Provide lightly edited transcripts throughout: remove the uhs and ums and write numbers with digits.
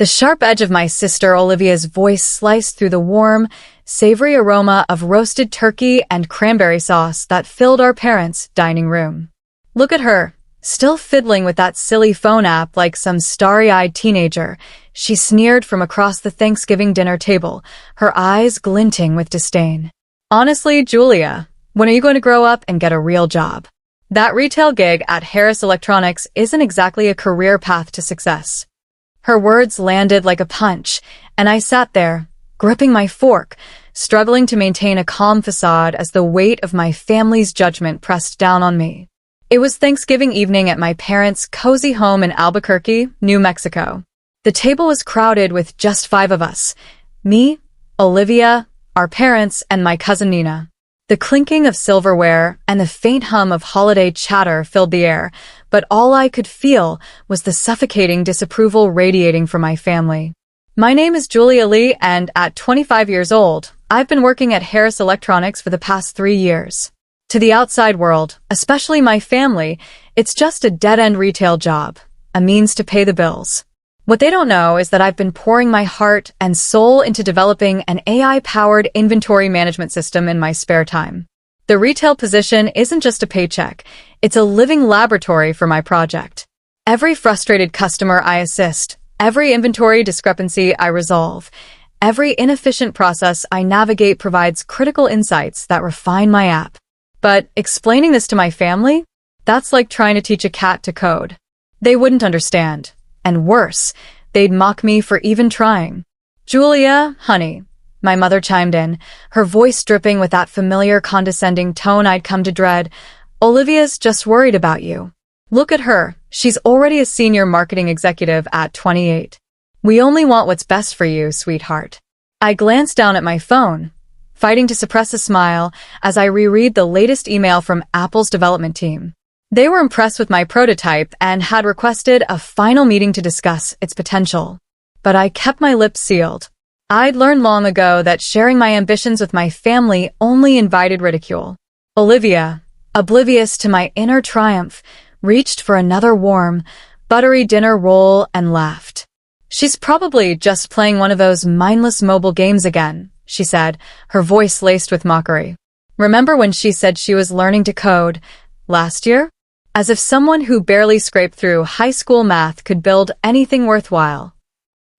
The sharp edge of my sister Olivia's voice sliced through the warm, savory aroma of roasted turkey and cranberry sauce that filled our parents' dining room. Look at her, still fiddling with that silly phone app like some starry-eyed teenager, she sneered from across the Thanksgiving dinner table, her eyes glinting with disdain. Honestly, Julia, when are you going to grow up and get a real job? That retail gig at Harris Electronics isn't exactly a career path to success. Her words landed like a punch, and I sat there, gripping my fork, struggling to maintain a calm facade as the weight of my family's judgment pressed down on me. It was Thanksgiving evening at my parents' cozy home in Albuquerque, New Mexico. The table was crowded with just 5 of us: me, Olivia, our parents, and my cousin Nina. The clinking of silverware and the faint hum of holiday chatter filled the air, but all I could feel was the suffocating disapproval radiating from my family. My name is Julia Lee, and at 25 years old, I've been working at Harris Electronics for the past 3 years. To the outside world, especially my family, it's just a dead-end retail job, a means to pay the bills. What they don't know is that I've been pouring my heart and soul into developing an AI-powered inventory management system in my spare time. The retail position isn't just a paycheck, it's a living laboratory for my project. Every frustrated customer I assist, every inventory discrepancy I resolve, every inefficient process I navigate provides critical insights that refine my app. But explaining this to my family? That's like trying to teach a cat to code. They wouldn't understand. And worse, they'd mock me for even trying. Julia, honey, my mother chimed in, her voice dripping with that familiar condescending tone I'd come to dread. Olivia's just worried about you. Look at her, she's already a senior marketing executive at 28. We only want what's best for you, sweetheart. I glanced down at my phone, fighting to suppress a smile as I reread the latest email from Apple's development team. They were impressed with my prototype and had requested a final meeting to discuss its potential. But I kept my lips sealed. I'd learned long ago that sharing my ambitions with my family only invited ridicule. Olivia, oblivious to my inner triumph, reached for another warm, buttery dinner roll and laughed. She's probably just playing one of those mindless mobile games again, she said, her voice laced with mockery. Remember when she said she was learning to code last year? As if someone who barely scraped through high school math could build anything worthwhile.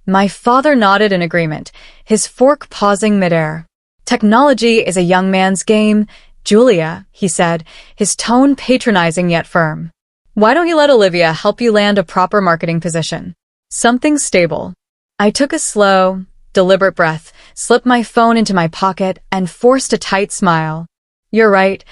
My father nodded in agreement, his fork pausing midair. Technology is a young man's game, Julia, he said, his tone patronizing yet firm. Why don't you let Olivia help you land a proper marketing position? Something stable. I took a slow, deliberate breath, slipped my phone into my pocket, and forced a tight smile. You're right,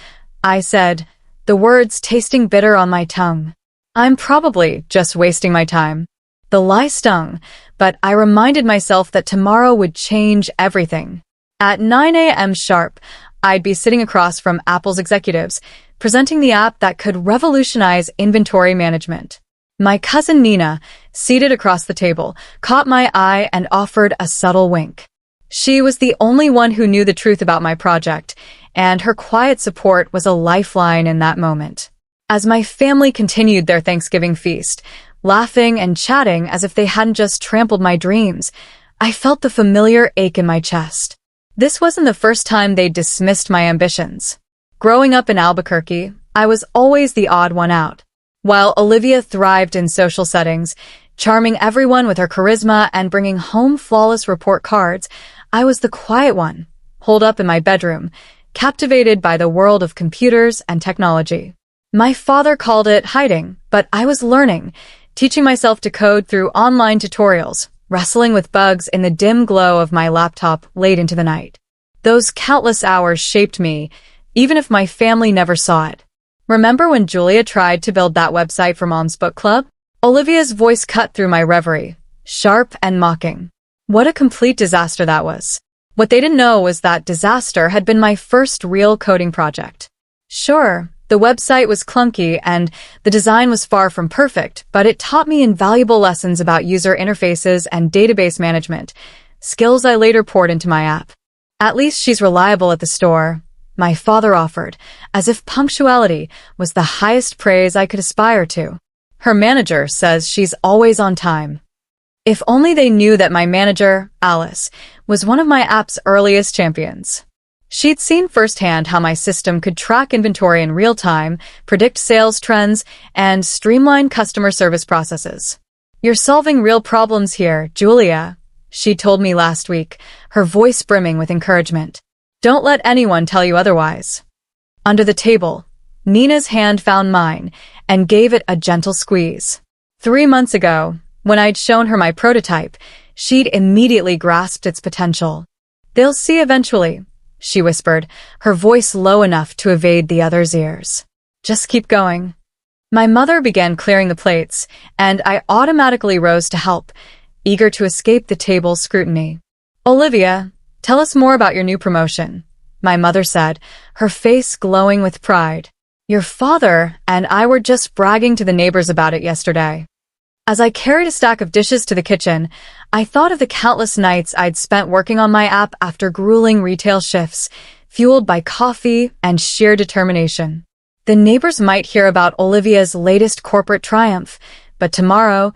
I said, the words tasting bitter on my tongue. I'm probably just wasting my time. The lie stung, but I reminded myself that tomorrow would change everything. At 9 a.m. sharp, I'd be sitting across from Apple's executives, presenting the app that could revolutionize inventory management. My cousin Nina, seated across the table, caught my eye and offered a subtle wink. She was the only one who knew the truth about my project, and her quiet support was a lifeline in that moment. As my family continued their Thanksgiving feast, laughing and chatting as if they hadn't just trampled my dreams, I felt the familiar ache in my chest. This wasn't the first time they'd dismissed my ambitions. Growing up in Albuquerque, I was always the odd one out. While Olivia thrived in social settings, charming everyone with her charisma and bringing home flawless report cards, I was the quiet one, holed up in my bedroom, captivated by the world of computers and technology. My father called it hiding, but I was learning, teaching myself to code through online tutorials, wrestling with bugs in the dim glow of my laptop late into the night. Those countless hours shaped me, even if my family never saw it. Remember when Julia tried to build that website for Mom's Book Club? Olivia's voice cut through my reverie, sharp and mocking. What a complete disaster that was. What they didn't know was that disaster had been my first real coding project. Sure, the website was clunky and the design was far from perfect, but it taught me invaluable lessons about user interfaces and database management, skills I later poured into my app. At least she's reliable at the store, my father offered, as if punctuality was the highest praise I could aspire to. Her manager says she's always on time. If only they knew that my manager, Alice, was one of my app's earliest champions. She'd seen firsthand how my system could track inventory in real time, predict sales trends, and streamline customer service processes. "You're solving real problems here, Julia," she told me last week, her voice brimming with encouragement. "Don't let anyone tell you otherwise." Under the table, Nina's hand found mine and gave it a gentle squeeze. 3 months ago, when I'd shown her my prototype, she'd immediately grasped its potential. "They'll see eventually," she whispered, her voice low enough to evade the other's ears. "Just keep going." My mother began clearing the plates, and I automatically rose to help, eager to escape the table's scrutiny. "Olivia, tell us more about your new promotion," my mother said, her face glowing with pride. "Your father and I were just bragging to the neighbors about it yesterday." As I carried a stack of dishes to the kitchen, I thought of the countless nights I'd spent working on my app after grueling retail shifts, fueled by coffee and sheer determination. The neighbors might hear about Olivia's latest corporate triumph, but tomorrow,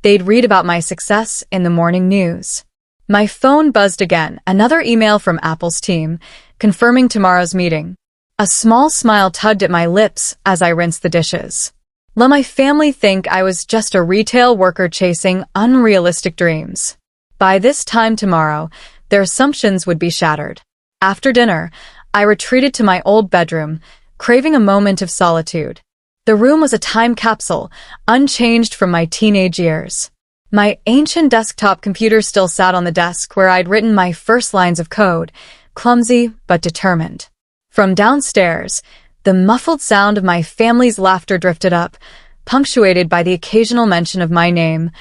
they'd read about my success in the morning news. My phone buzzed again, another email from Apple's team, confirming tomorrow's meeting. A small smile tugged at my lips as I rinsed the dishes. Let my family think I was just a retail worker chasing unrealistic dreams. By this time tomorrow, their assumptions would be shattered. After dinner, I retreated to my old bedroom, craving a moment of solitude. The room was a time capsule, unchanged from my teenage years. My ancient desktop computer still sat on the desk where I'd written my first lines of code, clumsy but determined. From downstairs, the muffled sound of my family's laughter drifted up, punctuated by the occasional mention of my name,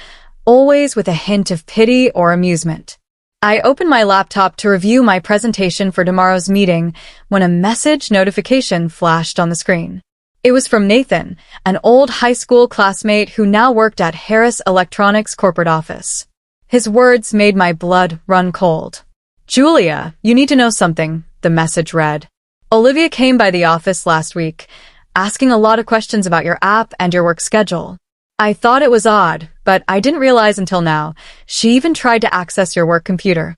always with a hint of pity or amusement. I opened my laptop to review my presentation for tomorrow's meeting when a message notification flashed on the screen. It was from Nathan, an old high school classmate who now worked at Harris Electronics' corporate office. His words made my blood run cold. "Julia, you need to know something," the message read. "Olivia came by the office last week, asking a lot of questions about your app and your work schedule. I thought it was odd, but I didn't realize until now. She even tried to access your work computer."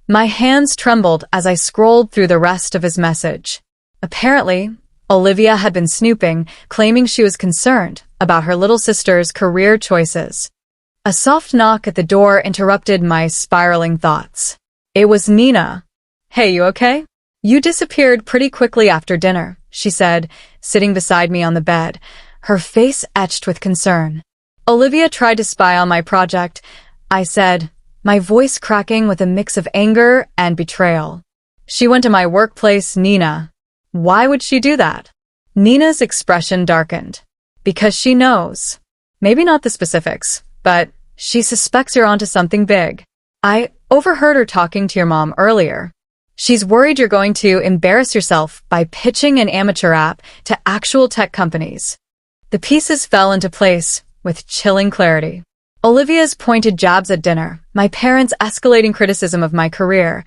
My hands trembled as I scrolled through the rest of his message. Apparently, Olivia had been snooping, claiming she was concerned about her little sister's career choices. A soft knock at the door interrupted my spiraling thoughts. It was Nina. "Hey, you okay? You disappeared pretty quickly after dinner," she said, sitting beside me on the bed, her face etched with concern. "Olivia tried to spy on my project," I said, my voice cracking with a mix of anger and betrayal. "She went to my workplace, Nina." "Why would she do that?" Nina's expression darkened. "Because she knows. Maybe not the specifics, but she suspects you're onto something big. I overheard her talking to your mom earlier. She's worried you're going to embarrass yourself by pitching an amateur app to actual tech companies." The pieces fell into place with chilling clarity. Olivia's pointed jabs at dinner, my parents' escalating criticism of my career,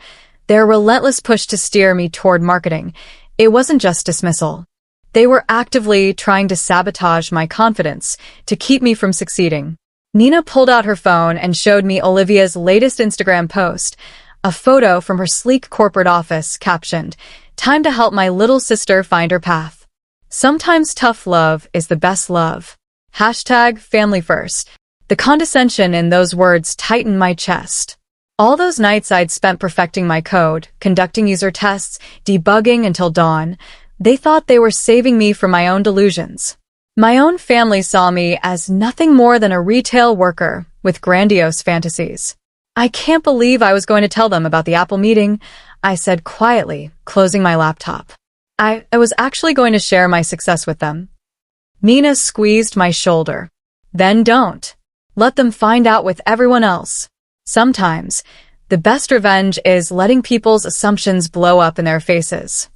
their relentless push to steer me toward marketing. It wasn't just dismissal. They were actively trying to sabotage my confidence, to keep me from succeeding. Nina pulled out her phone and showed me Olivia's latest Instagram post, a photo from her sleek corporate office captioned, "Time to help my little sister find her path. Sometimes tough love is the best love. #family first." The condescension in those words tightened my chest. All those nights I'd spent perfecting my code, conducting user tests, debugging until dawn, they thought they were saving me from my own delusions. My own family saw me as nothing more than a retail worker with grandiose fantasies. "I can't believe I was going to tell them about the Apple meeting," I said quietly, closing my laptop. I was actually going to share my success with them." Nina squeezed my shoulder. "Then don't. Let them find out with everyone else. Sometimes, the best revenge is letting people's assumptions blow up in their faces."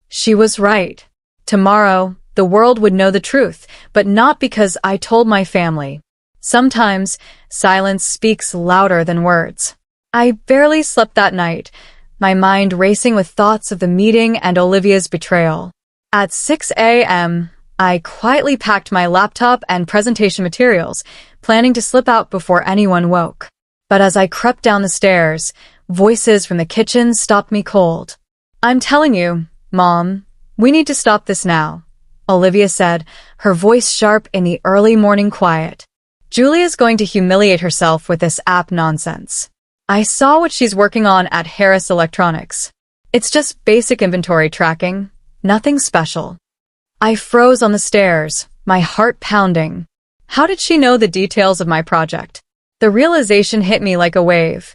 She was right. Tomorrow, the world would know the truth, but not because I told my family. Sometimes, silence speaks louder than words. I barely slept that night, my mind racing with thoughts of the meeting and Olivia's betrayal. At 6 a.m., I quietly packed my laptop and presentation materials, planning to slip out before anyone woke. But as I crept down the stairs, voices from the kitchen stopped me cold. "I'm telling you, Mom, we need to stop this now," Olivia said, her voice sharp in the early morning quiet. "Julia's going to humiliate herself with this app nonsense. I saw what she's working on at Harris Electronics. It's just basic inventory tracking, nothing special." I froze on the stairs, my heart pounding. How did she know the details of my project? The realization hit me like a wave.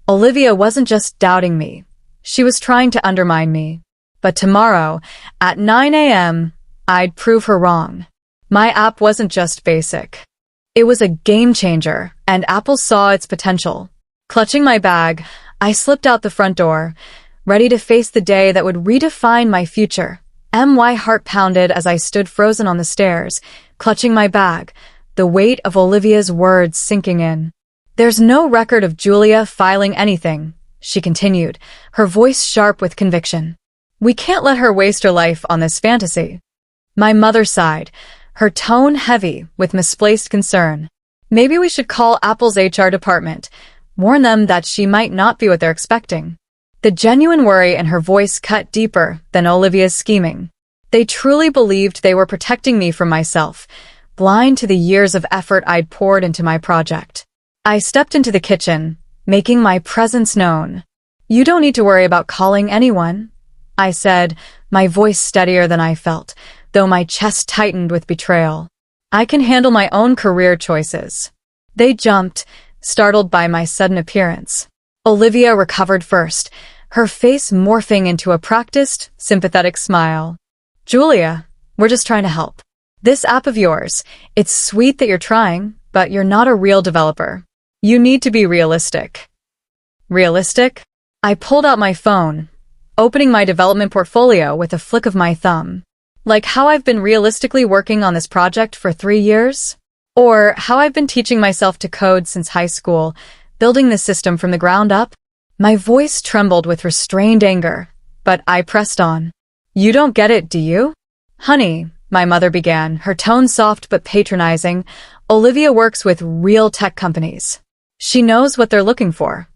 Olivia wasn't just doubting me. She was trying to undermine me. But tomorrow, at 9 a.m., I'd prove her wrong. My app wasn't just basic. It was a game changer, and Apple saw its potential. Clutching my bag, I slipped out the front door, ready to face the day that would redefine my future. My heart pounded as I stood frozen on the stairs, clutching my bag, the weight of Olivia's words sinking in. "There's no record of Julia filing anything," she continued, her voice sharp with conviction. "We can't let her waste her life on this fantasy." My mother sighed, her tone heavy with misplaced concern. "Maybe we should call Apple's HR department, warn them that she might not be what they're expecting." The genuine worry in her voice cut deeper than Olivia's scheming. They truly believed they were protecting me from myself, blind to the years of effort I'd poured into my project. I stepped into the kitchen, making my presence known. "You don't need to worry about calling anyone," I said, my voice steadier than I felt, though my chest tightened with betrayal. "I can handle my own career choices." They jumped, startled by my sudden appearance. Olivia recovered first, her face morphing into a practiced, sympathetic smile. "Julia, we're just trying to help. This app of yours, it's sweet that you're trying, but you're not a real developer. You need to be realistic." Realistic? I pulled out my phone, opening my development portfolio with a flick of my thumb. Like how I've been realistically working on this project for 3 years? Or how I've been teaching myself to code since high school, building the system from the ground up? My voice trembled with restrained anger, but I pressed on. "You don't get it, do you?" "Honey," my mother began, her tone soft but patronizing, "Olivia works with real tech companies. She knows what they're looking for."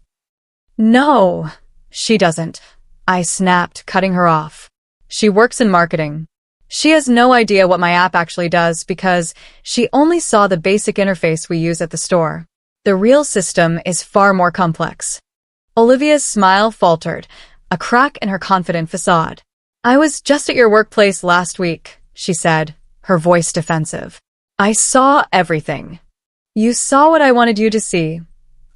"No, she doesn't," I snapped, cutting her off. "She works in marketing. She has no idea what my app actually does because she only saw the basic interface we use at the store. The real system is far more complex." Olivia's smile faltered, a crack in her confident facade. "I was just at your workplace last week," she said, her voice defensive. "I saw everything." "You saw what I wanted you to see,"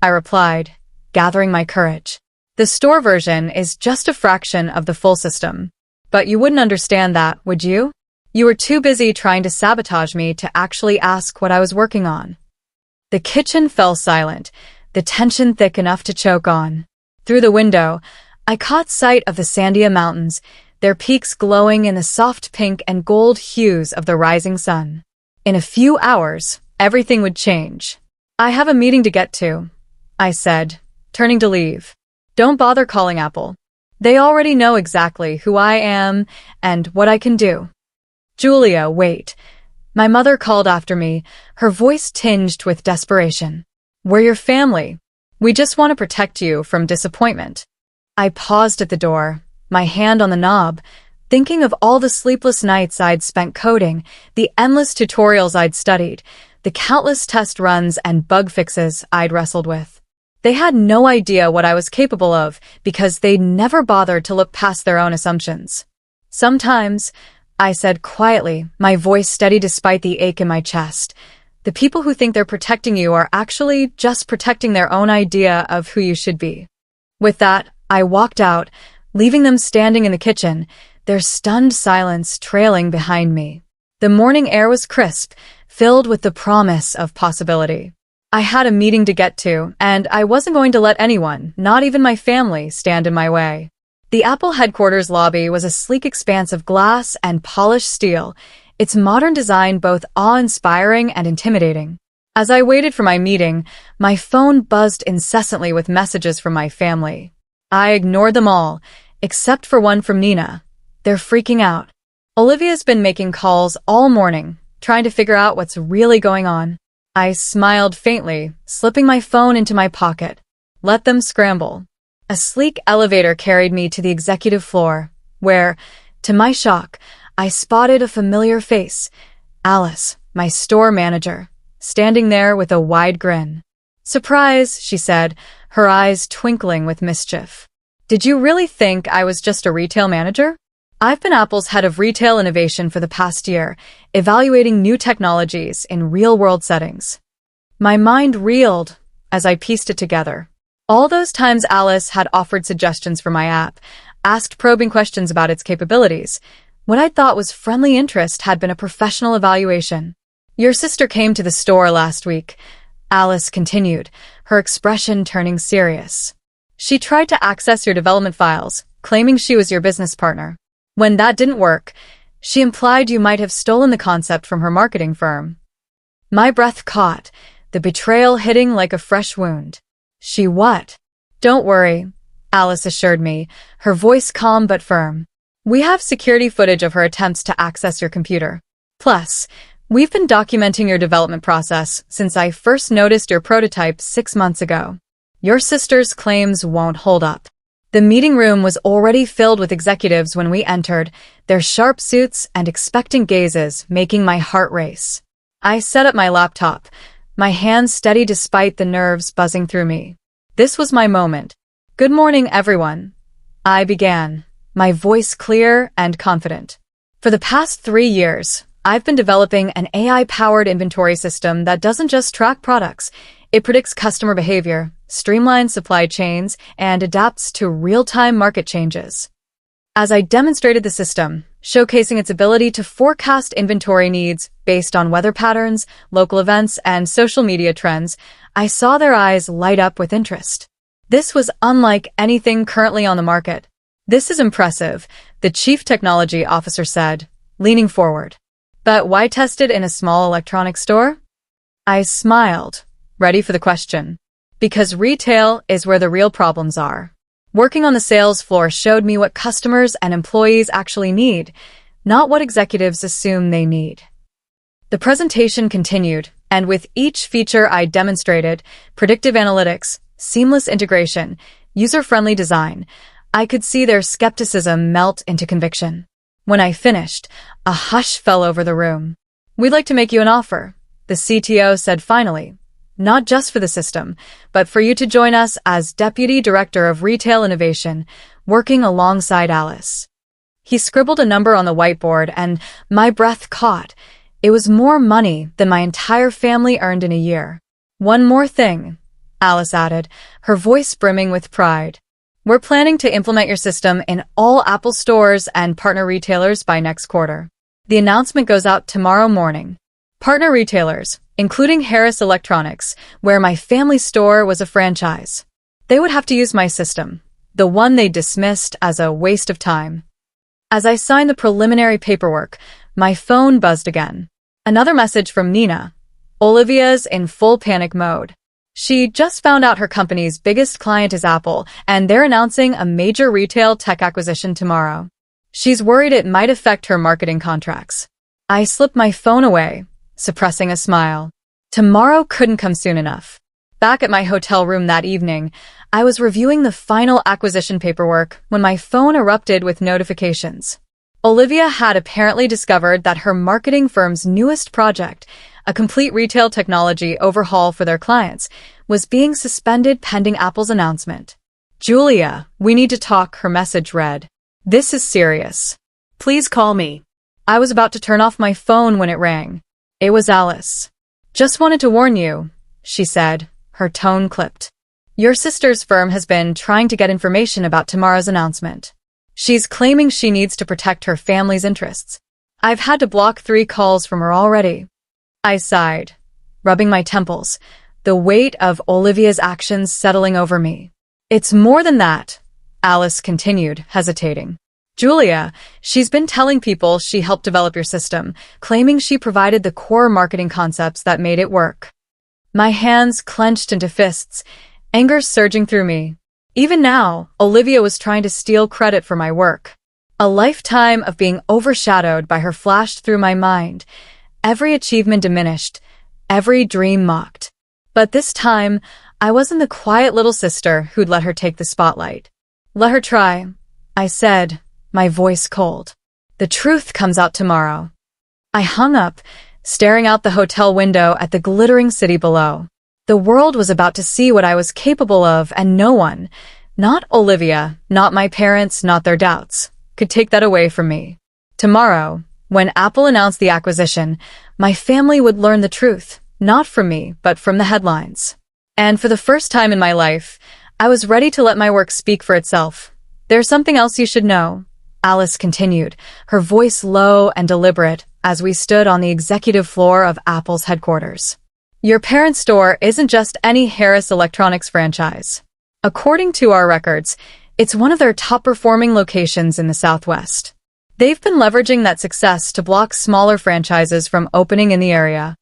I replied, gathering my courage. "The store version is just a fraction of the full system. But you wouldn't understand that, would you? You were too busy trying to sabotage me to actually ask what I was working on." The kitchen fell silent, the tension thick enough to choke on. Through the window, I caught sight of the Sandia Mountains, their peaks glowing in the soft pink and gold hues of the rising sun. In a few hours, everything would change. "I have a meeting to get to," I said, turning to leave. "Don't bother calling Apple. They already know exactly who I am and what I can do." "Julia, wait." My mother called after me, her voice tinged with desperation. "We're your family. We just want to protect you from disappointment." I paused at the door, my hand on the knob, thinking of all the sleepless nights I'd spent coding, the endless tutorials I'd studied, the countless test runs and bug fixes I'd wrestled with. They had no idea what I was capable of because they'd never bothered to look past their own assumptions. "Sometimes," I said quietly, my voice steady despite the ache in my chest, "the people who think they're protecting you are actually just protecting their own idea of who you should be." With that, I walked out, leaving them standing in the kitchen, their stunned silence trailing behind me. The morning air was crisp, filled with the promise of possibility. I had a meeting to get to, and I wasn't going to let anyone, not even my family, stand in my way. The Apple headquarters lobby was a sleek expanse of glass and polished steel, its modern design both awe-inspiring and intimidating. As I waited for my meeting, my phone buzzed incessantly with messages from my family. I ignored them all, except for one from Nina. "They're freaking out. Olivia's been making calls all morning, trying to figure out what's really going on. I smiled faintly, slipping my phone into my pocket. Let them scramble. A sleek elevator carried me to the executive floor, where, to my shock, I spotted a familiar face. Alice, my store manager, standing there with a wide grin. "Surprise," she said, her eyes twinkling with mischief. "Did you really think I was just a retail manager? I've been Apple's head of retail innovation for the past year, evaluating new technologies in real-world settings." My mind reeled as I pieced it together. All those times Alice had offered suggestions for my app, asked probing questions about its capabilities. What I thought was friendly interest had been a professional evaluation. "Your sister came to the store last week," Alice continued, her expression turning serious. "She tried to access your development files, claiming she was your business partner. When that didn't work, she implied you might have stolen the concept from her marketing firm." My breath caught, the betrayal hitting like a fresh wound. "She what?" "Don't worry," Alice assured me, her voice calm but firm. "We have security footage of her attempts to access your computer. Plus, we've been documenting your development process since I first noticed your prototype 6 months ago. Your sister's claims won't hold up." The meeting room was already filled with executives when we entered, their sharp suits and expectant gazes making my heart race. I set up my laptop, my hands steady despite the nerves buzzing through me. This was my moment. "Good morning, everyone," I began, my voice clear and confident. "For the past 3 years, I've been developing an AI-powered inventory system that doesn't just track products. It predicts customer behavior, streamlines supply chains, and adapts to real-time market changes." As I demonstrated the system, showcasing its ability to forecast inventory needs based on weather patterns, local events, and social media trends, I saw their eyes light up with interest. This was unlike anything currently on the market. "This is impressive," the chief technology officer said, leaning forward. "But why test it in a small electronics store?" I smiled, ready for the question. "Because retail is where the real problems are. Working on the sales floor showed me what customers and employees actually need, not what executives assume they need." The presentation continued, and with each feature I demonstrated, predictive analytics, seamless integration, user-friendly design, I could see their skepticism melt into conviction. When I finished, a hush fell over the room. "We'd like to make you an offer," the CTO said finally. "Not just for the system, but for you to join us as Deputy Director of Retail Innovation, working alongside Alice." He scribbled a number on the whiteboard, and my breath caught. It was more money than my entire family earned in a year. "One more thing," Alice added, her voice brimming with pride. "We're planning to implement your system in all Apple stores and partner retailers by next quarter. The announcement goes out tomorrow morning. Partner retailers, including Harris Electronics, where my family store was a franchise. They would have to use my system, the one they dismissed as a waste of time." As I signed the preliminary paperwork, my phone buzzed again. Another message from Nina. Olivia's in full panic mode. She just found out her company's biggest client is Apple, and they're announcing a major retail tech acquisition tomorrow. She's worried it might affect her marketing contracts. I slipped my phone away, suppressing a smile. Tomorrow couldn't come soon enough. Back at my hotel room that evening, I was reviewing the final acquisition paperwork when my phone erupted with notifications. Olivia had apparently discovered that her marketing firm's newest project, a complete retail technology overhaul for their clients, was being suspended pending Apple's announcement. "Julia, we need to talk," her message read. "This is serious. Please call me." I was about to turn off my phone when it rang. It was Alice. "Just wanted to warn you," she said, her tone clipped. "Your sister's firm has been trying to get information about tomorrow's announcement. She's claiming she needs to protect her family's interests. I've had to block 3 calls from her already." I sighed, rubbing my temples, the weight of Olivia's actions settling over me. "It's more than that," Alice continued, hesitating. "Julia, she's been telling people she helped develop your system, claiming she provided the core marketing concepts that made it work." My hands clenched into fists, anger surging through me. Even now, Olivia was trying to steal credit for my work. A lifetime of being overshadowed by her flashed through my mind, every achievement diminished, every dream mocked. But this time, I wasn't the quiet little sister who'd let her take the spotlight. Let her try, I said, my voice cold. The truth comes out tomorrow. I hung up, staring out the hotel window at the glittering city below. The world was about to see what I was capable of, and no one, not Olivia, not my parents, not their doubts, could take that away from me. Tomorrow, when Apple announced the acquisition, my family would learn the truth, not from me, but from the headlines. And for the first time in my life, I was ready to let my work speak for itself. There's something else you should know, Alice continued, her voice low and deliberate as we stood on the executive floor of Apple's headquarters. Your parents' store isn't just any Harris Electronics franchise. According to our records, it's one of their top-performing locations in the Southwest. They've been leveraging that success to block smaller franchises from opening in the area.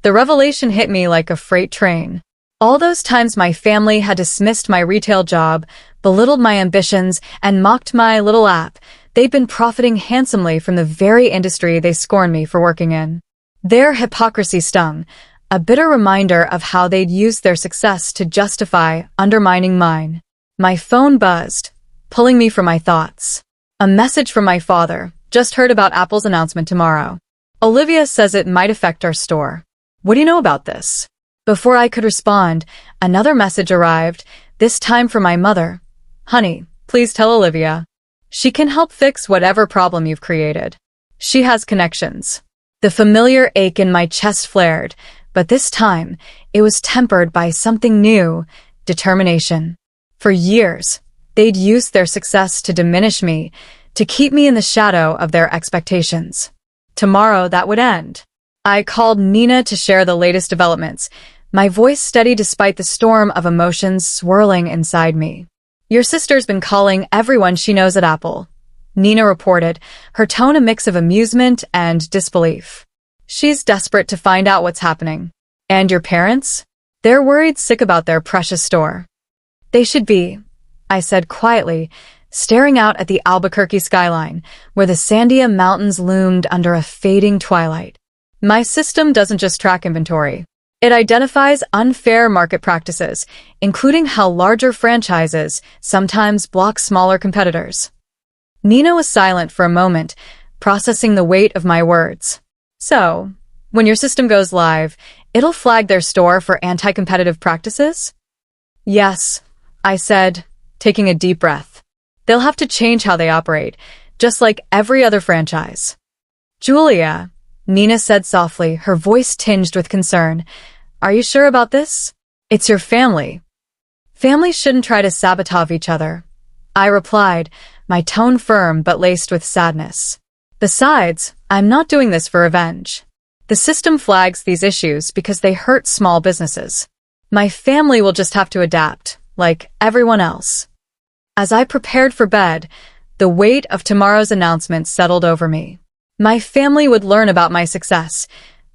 The revelation hit me like a freight train. All those times my family had dismissed my retail job, belittled my ambitions, and mocked my little app, they'd been profiting handsomely from the very industry they scorned me for working in. Their hypocrisy stung, a bitter reminder of how they'd used their success to justify undermining mine. My phone buzzed, pulling me from my thoughts. A message from my father, just heard about Apple's announcement tomorrow. Olivia says it might affect our store. What do you know about this? Before I could respond, another message arrived, this time from my mother. Honey, please tell Olivia. She can help fix whatever problem you've created. She has connections. The familiar ache in my chest flared, but this time, it was tempered by something new, determination. For years, they'd used their success to diminish me, to keep me in the shadow of their expectations. Tomorrow, that would end. I called Nina to share the latest developments, my voice steady despite the storm of emotions swirling inside me. Your sister's been calling everyone she knows at Apple, Nina reported, her tone a mix of amusement and disbelief. She's desperate to find out what's happening. And your parents? They're worried sick about their precious store. They should be, I said quietly, staring out at the Albuquerque skyline, where the Sandia Mountains loomed under a fading twilight. My system doesn't just track inventory. It identifies unfair market practices, including how larger franchises sometimes block smaller competitors. Nina was silent for a moment, processing the weight of my words. So, when your system goes live, it'll flag their store for anti-competitive practices? Yes, I said, taking a deep breath. They'll have to change how they operate, just like every other franchise. Julia, Nina said softly, her voice tinged with concern. Are you sure about this? It's your family. Families shouldn't try to sabotage each other. I replied, my tone firm but laced with sadness. Besides, I'm not doing this for revenge. The system flags these issues because they hurt small businesses. My family will just have to adapt, like everyone else. As I prepared for bed, the weight of tomorrow's announcement settled over me. My family would learn about my success,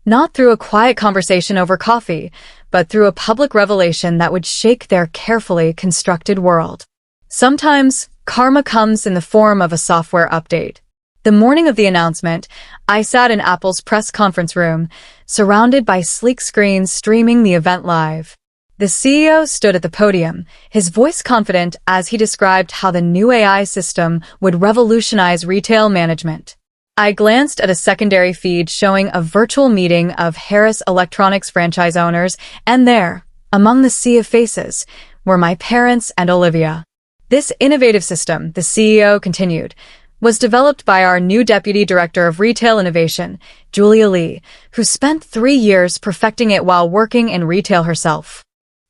not through a quiet conversation over coffee, but through a public revelation that would shake their carefully constructed world. Sometimes, karma comes in the form of a software update. The morning of the announcement, I sat in Apple's press conference room, surrounded by sleek screens streaming the event live. The CEO stood at the podium, his voice confident as he described how the new AI system would revolutionize retail management. I glanced at a secondary feed showing a virtual meeting of Harris Electronics franchise owners, and there, among the sea of faces, were my parents and Olivia. This innovative system, the CEO continued, was developed by our new Deputy Director of Retail Innovation, Julia Lee, who spent 3 years perfecting it while working in retail herself.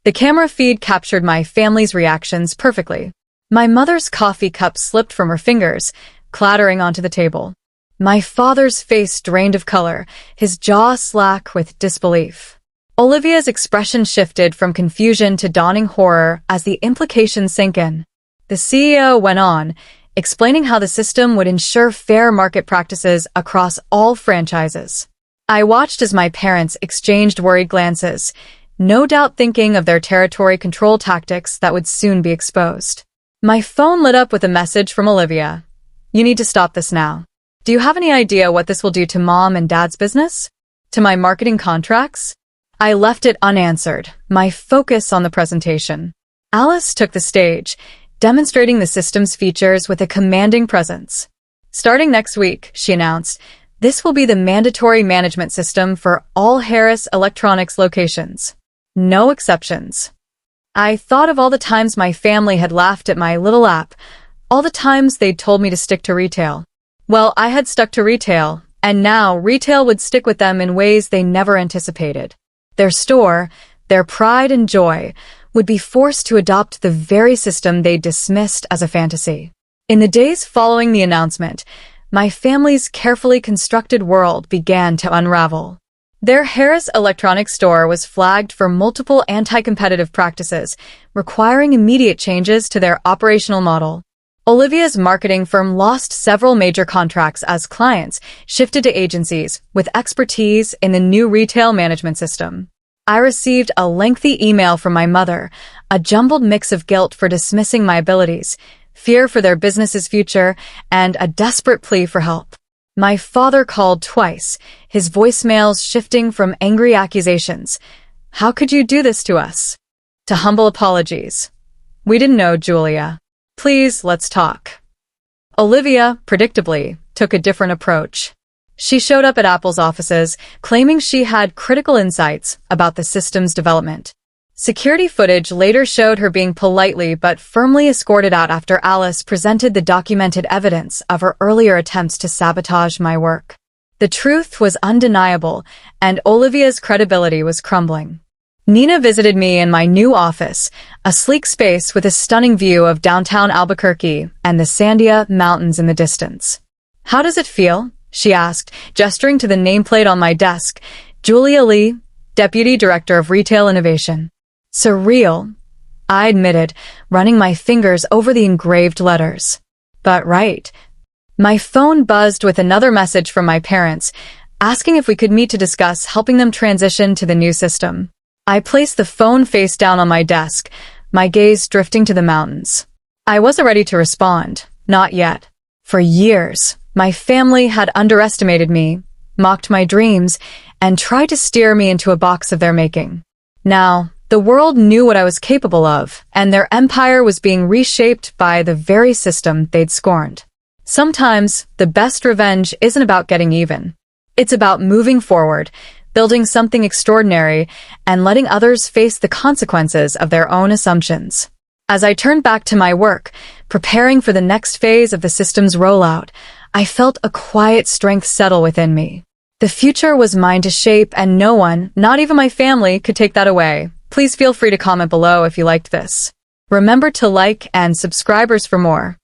The camera feed captured my family's reactions perfectly. My mother's coffee cup slipped from her fingers, clattering onto the table. My father's face drained of color, his jaw slack with disbelief. Olivia's expression shifted from confusion to dawning horror as the implications sank in. The CEO went on, explaining how the system would ensure fair market practices across all franchises. I watched as my parents exchanged worried glances, no doubt thinking of their territory control tactics that would soon be exposed. My phone lit up with a message from Olivia. You need to stop this now. Do you have any idea what this will do to Mom and Dad's business? To my marketing contracts? I left it unanswered, my focus on the presentation. Alice took the stage, demonstrating the system's features with a commanding presence. Starting next week, she announced, this will be the mandatory management system for all Harris Electronics locations. No exceptions. I thought of all the times my family had laughed at my little app, all the times they'd told me to stick to retail. Well, I had stuck to retail, and now retail would stick with them in ways they never anticipated. Their store, their pride and joy, would be forced to adopt the very system they dismissed as a fantasy. In the days following the announcement, my family's carefully constructed world began to unravel. Their Harris Electronics store was flagged for multiple anti-competitive practices, requiring immediate changes to their operational model. Olivia's marketing firm lost several major contracts as clients shifted to agencies with expertise in the new retail management system. I received a lengthy email from my mother, a jumbled mix of guilt for dismissing my abilities, fear for their business's future, and a desperate plea for help. My father called twice, his voicemails shifting from angry accusations. How could you do this to us? To humble apologies. We didn't know, Julia. Please, let's talk. Olivia, predictably, took a different approach. She showed up at Apple's offices, claiming she had critical insights about the system's development. Security footage later showed her being politely but firmly escorted out after Alice presented the documented evidence of her earlier attempts to sabotage my work. The truth was undeniable, and Olivia's credibility was crumbling. Nina visited me in my new office, a sleek space with a stunning view of downtown Albuquerque and the Sandia Mountains in the distance. How does it feel? She asked, gesturing to the nameplate on my desk. Julia Lee, Deputy Director of Retail Innovation. Surreal, I admitted, running my fingers over the engraved letters. But right. My phone buzzed with another message from my parents, asking if we could meet to discuss helping them transition to the new system. I placed the phone face down on my desk, my gaze drifting to the mountains. I wasn't ready to respond, not yet. For years, my family had underestimated me, mocked my dreams, and tried to steer me into a box of their making. Now, the world knew what I was capable of, and their empire was being reshaped by the very system they'd scorned. Sometimes, the best revenge isn't about getting even. It's about moving forward, building something extraordinary, and letting others face the consequences of their own assumptions. As I turned back to my work, preparing for the next phase of the system's rollout, I felt a quiet strength settle within me. The future was mine to shape, and no one, not even my family, could take that away. Please feel free to comment below if you liked this. Remember to like and subscribe for more.